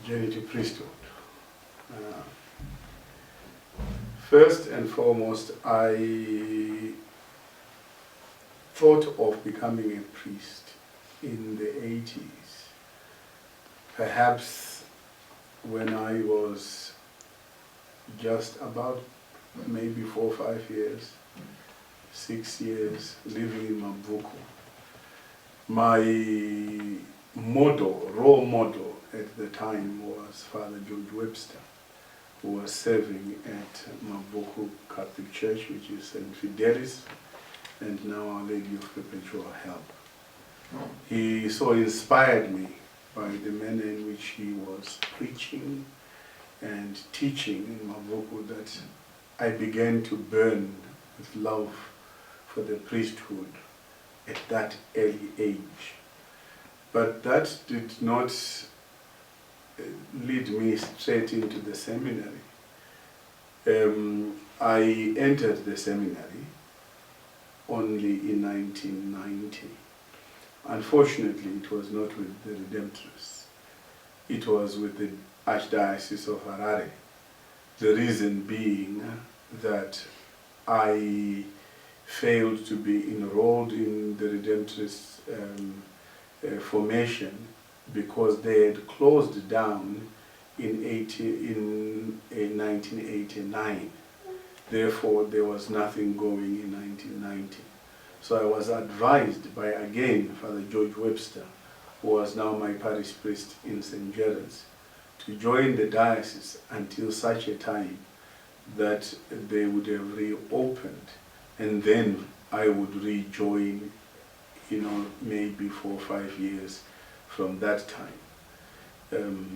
Journey to priesthood. First and foremost, I thought of becoming a priest in the 80s. Perhaps when I was just about maybe 4 or 5 years, 6 years living in Mabvuku. My model, role model at the time was Father George Webster, who was serving at Mabvuku Catholic Church, which is St Fidelis, and now Our Lady of Perpetual Help. He so inspired me by the manner in which he was preaching and teaching in Mabvuku that I began to burn with love for the priesthood at that early age. But that did not lead me straight into the seminary. I entered the seminary only in 1990. Unfortunately, it was not with the Redemptorists. It was with the Archdiocese of Harare. The reason being that I failed to be enrolled in the Redemptorist formation because they had closed down in 1989. Therefore, there was nothing going in 1990. So I was advised by, again, Father George Webster, who was now my parish priest in St. Gerard's, to join the diocese until such a time that they would have reopened, and then I would rejoin, maybe 4 or 5 years from that time.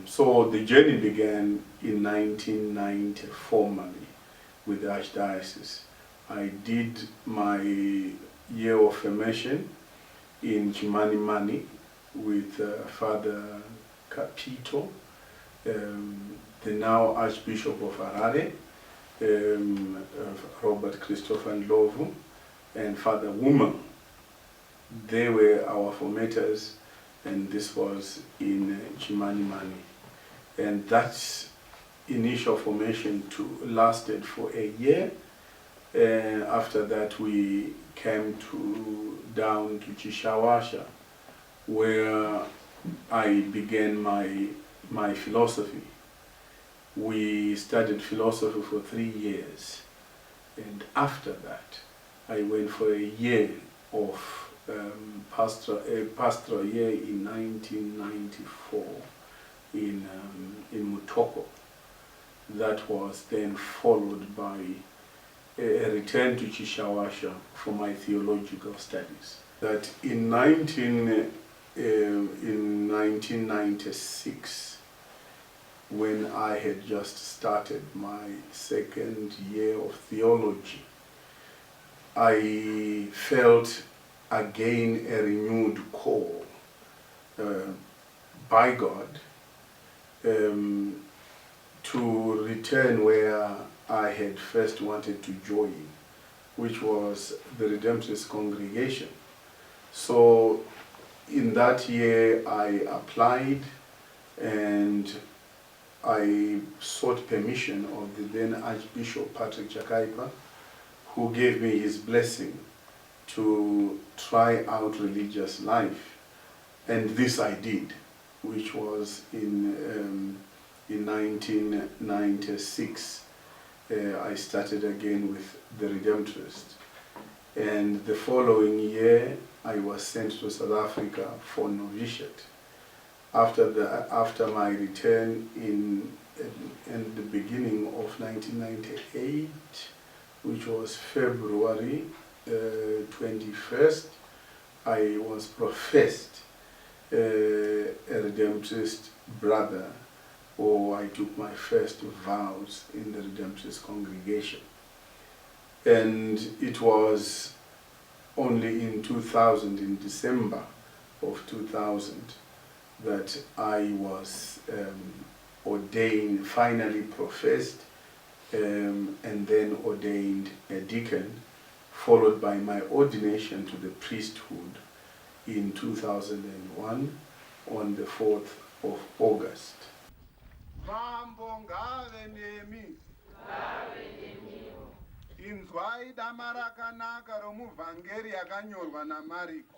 So the journey began in 1990 formally with the Archdiocese. I did my year of formation in Chimanimani with Father Capito, the now Archbishop of Harare, Robert Christopher Ndlovu, and Father Woman. They were our formators, and this was in Chimanimani. And that initial formation lasted for a year. After that, we came down to Chishawasha, where I began my philosophy. We studied philosophy for 3 years, and after that, I went for a year of pastoral year in 1994 in Mutoko. That was then followed by a return to Chishawasha for my theological studies. That in 1996, when I had just started my 2nd year of theology, I felt again a renewed call by God to return where I had first wanted to join, which was the Redemptorist congregation. So in that year I applied, and I sought permission of the then Archbishop Patrick Chakaipa, who gave me his blessing to try out religious life. And this I did, which was in 1996. I started again with the Redemptorists. And the following year, I was sent to South Africa for novitiate. After my return in the beginning of 1998, which was February 21st, I was professed a Redemptorist brother, or I took my first vows in the Redemptorist congregation. And it was only in 2000, in December of 2000, that I was ordained, finally professed, and then ordained a deacon, followed by my ordination to the priesthood in 2001 on the 4th of August. Inzwai dama rakanaka romuvhangeri yakanyorwa naMariko.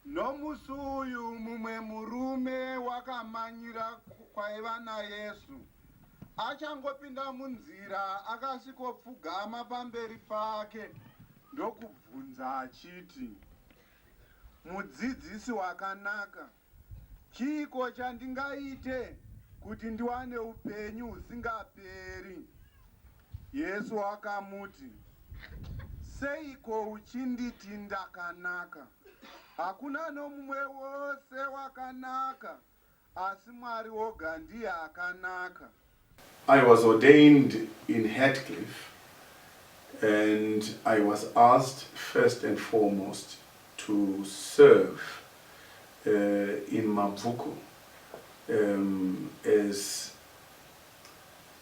Nomusi uyu mumwe murume wakamanyira kwaiva naYesu achangopinda munzira akasvikopfugama pamberi pake ndokubvunza achiti, mudzidzisi wakanaka, chiiko chandingaite kuti ndiwane upenyu husingaperi? Yesu akamuti, seiko uchinditi ndakanaka? Hakuna nomumwe wose wakanaka, asi Mwari woga ndiye akanaka. I was ordained in Hatcliff, and I was asked first and foremost to serve in Mabvuku as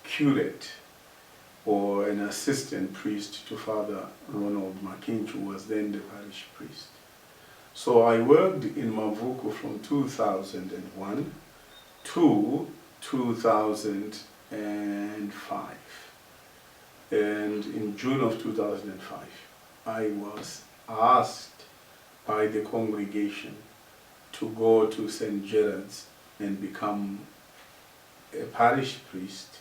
curate or an assistant priest to Father Ronald McKinch, who was then the parish priest. So I worked in Mabvuku from 2001 to 2005. And in June of 2005, I was asked by the congregation to go to St Gerard's and become a parish priest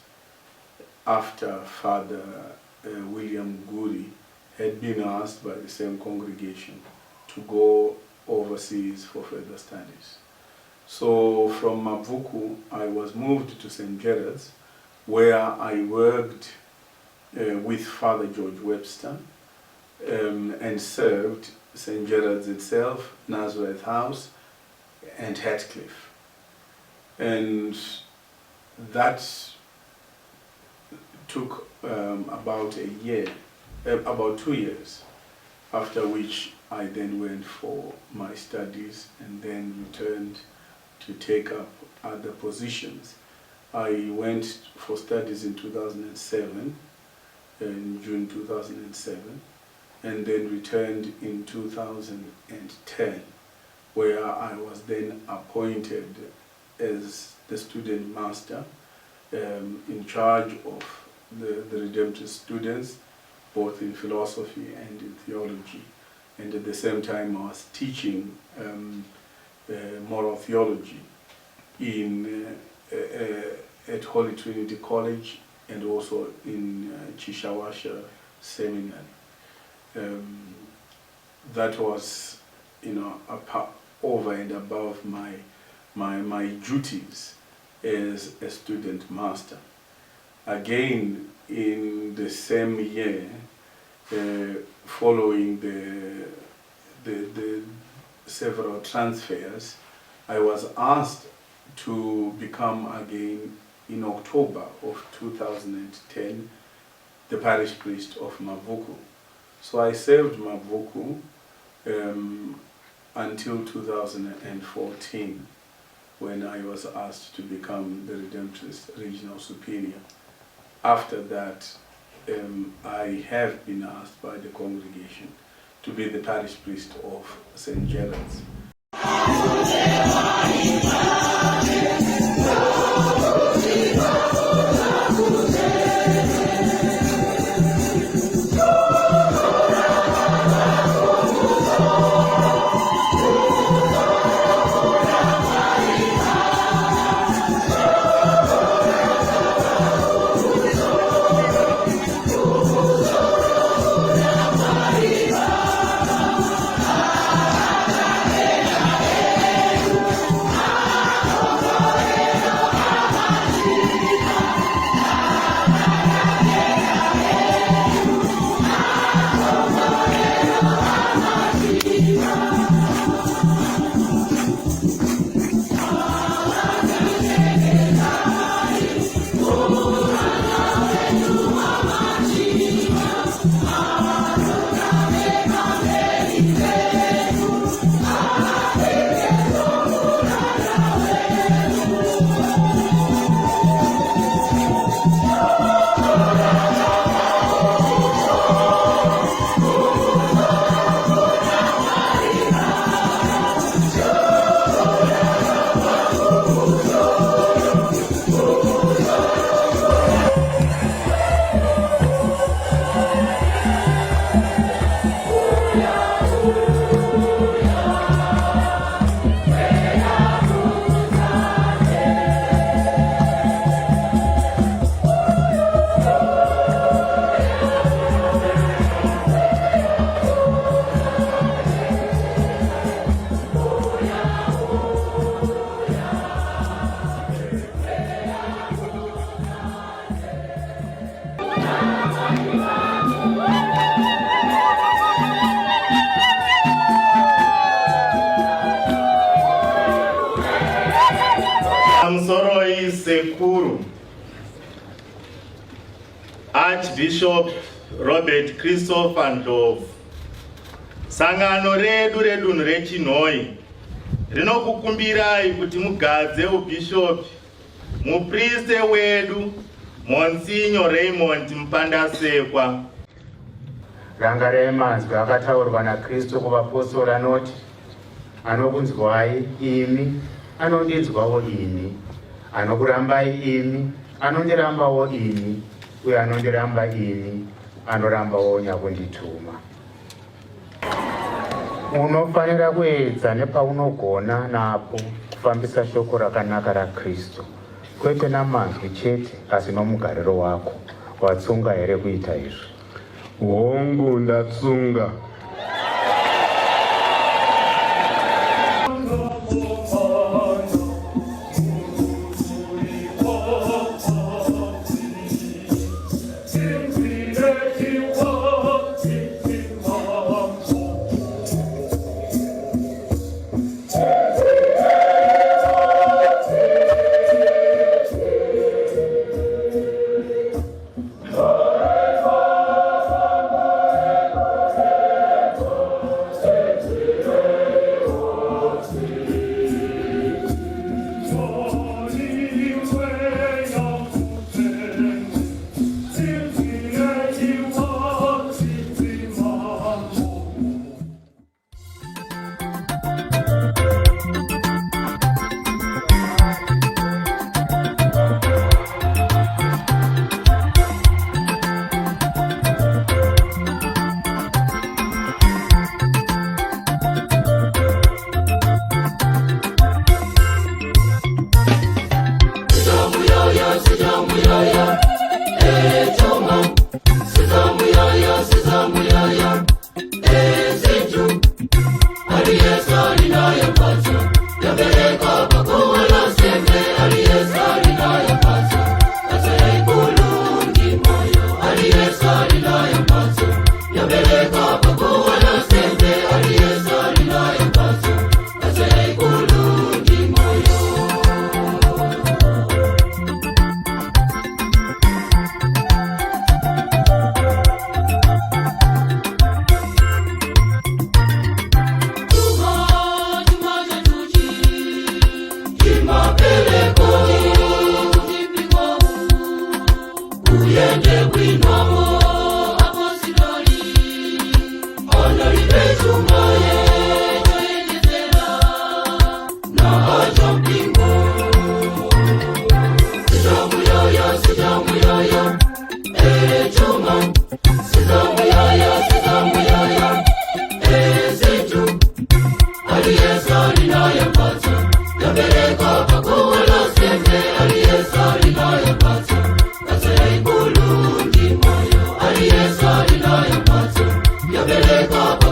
after Father William Guri had been asked by the same congregation to go overseas for further studies. So from Mabvuku, I was moved to St Gerard's, where I worked with Father George Webster and served St Gerard's itself, Nazareth House, and Hatcliff. And that took about a year, about 2 years, after which I then went for my studies and then returned to take up other positions. I went for studies in 2007, in June 2007, and then returned in 2010, where I was then appointed as the student master in charge of the Redemptorist students, both in philosophy and in theology. And at the same time, I was teaching moral theology at Holy Trinity College and also in Chishawasha Seminary. That was, over and above my duties as a student master. Again, in the same year, following the several transfers, I was asked to become again, in October of 2010, the parish priest of Mabvuku. So I served Mabvuku until 2014, when I was asked to become the Redemptorist Regional Superior. After that, I have been asked by the congregation to be the parish priest of St. Gerard's. Amsoroi Sekuru, Archbishop Robert Christopher Ndlovu, sangano redu redunhu reChinhoyi rinokukumbirai kuti mugadze ubishopi mupriste wedu Monsignor Raymond Mupandasekwa. Rangarai manzwi akataurwa naKristu kuvapostori anoti, anokunzwai imi anondinzwawo ini, anokurambai imi anondirambawo ini, uye anondiramba ini anorambawo nyakundituma. Unofanira kuedza nepaunogona napo kufambisa shoko rakanaka raKristu, kwete namanzwi chete asi nomugariro wako. Watsunga here kuita izvi? Hongu ndatsunga. Bereka